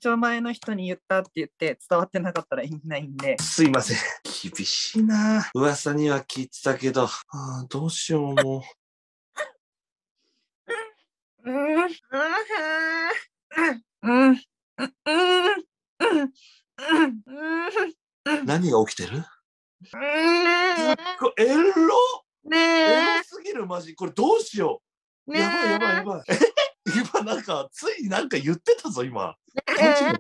丁前の人に言ったって言って伝わってなかったら意味ないんで。すいません。厳しいな。噂には聞いてたけど、どうしようもう。何が起きてる？エロすぎるマジ。これどうしよう。やばいやばいやばい。今なんかついになんか言ってたぞ今。え？